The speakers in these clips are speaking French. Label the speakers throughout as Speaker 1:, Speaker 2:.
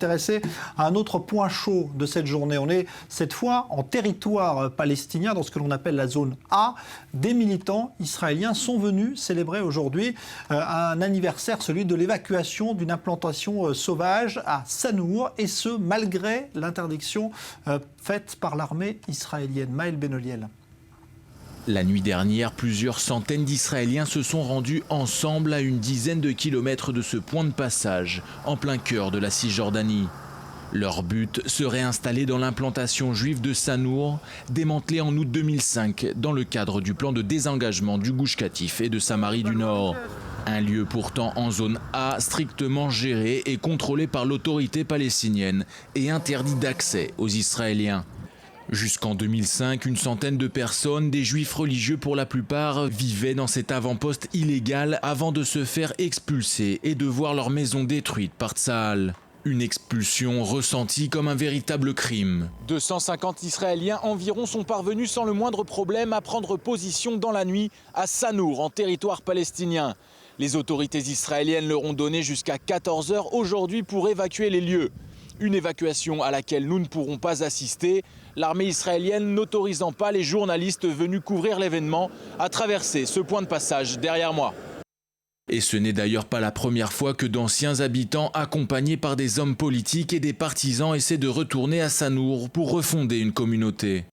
Speaker 1: s'intéresser à un autre point chaud de cette journée. On est cette fois en territoire palestinien, dans ce que l'on appelle la zone A. Des militants israéliens sont venus célébrer aujourd'hui un anniversaire, celui de l'évacuation d'une implantation sauvage à Sanour, et ce, malgré l'interdiction faite par l'armée israélienne. Maël Benoliel.
Speaker 2: La nuit dernière, plusieurs centaines d'Israéliens se sont rendus ensemble à une dizaine de kilomètres de ce point de passage, en plein cœur de la Cisjordanie. Leur but, se réinstaller dans l'implantation juive de Sanour, démantelée en août 2005 dans le cadre du plan de désengagement du Gush Katif et de Samarie du Nord. Un lieu pourtant en zone A, strictement géré et contrôlé par l'autorité palestinienne et interdit d'accès aux Israéliens. Jusqu'en 2005, une centaine de personnes, des juifs religieux pour la plupart, vivaient dans cet avant-poste illégal avant de se faire expulser et de voir leur maison détruite par Tsahal. Une expulsion ressentie comme un véritable crime. 250 Israéliens environ sont parvenus sans le moindre problème à prendre position dans la nuit à Sanour, en territoire palestinien. Les autorités israéliennes leur ont donné jusqu'à 14 h aujourd'hui pour évacuer les lieux. Une évacuation à laquelle nous ne pourrons pas assister, l'armée israélienne n'autorisant pas les journalistes venus couvrir l'événement à traverser ce point de passage derrière moi. Et ce n'est d'ailleurs pas la première fois que d'anciens habitants, accompagnés par des hommes politiques et des partisans, essaient de retourner à Sanour pour refonder une communauté.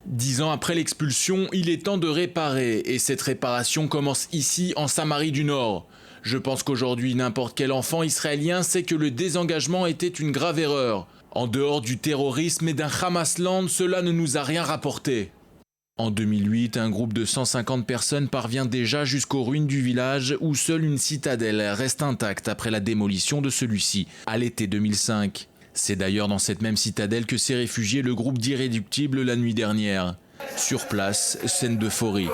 Speaker 2: 10 ans après l'expulsion, il est temps de réparer, et cette réparation commence ici, en Samarie du Nord. Je pense qu'aujourd'hui, n'importe quel enfant israélien sait que le désengagement était une grave erreur. En dehors du terrorisme et d'un Hamasland, cela ne nous a rien rapporté. En 2008, un groupe de 150 personnes parvient déjà jusqu'aux ruines du village où seule une citadelle reste intacte après la démolition de celui-ci, à l'été 2005. C'est d'ailleurs dans cette même citadelle que s'est réfugié le groupe d'Irréductibles la nuit dernière. Sur place, scène d'euphorie.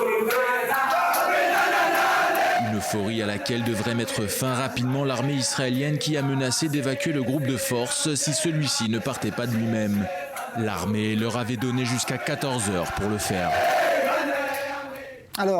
Speaker 2: Une euphorie à laquelle devrait mettre fin rapidement l'armée israélienne qui a menacé d'évacuer le groupe de force si celui-ci ne partait pas de lui-même. L'armée leur avait donné jusqu'à 14 h pour le faire.
Speaker 1: Alors,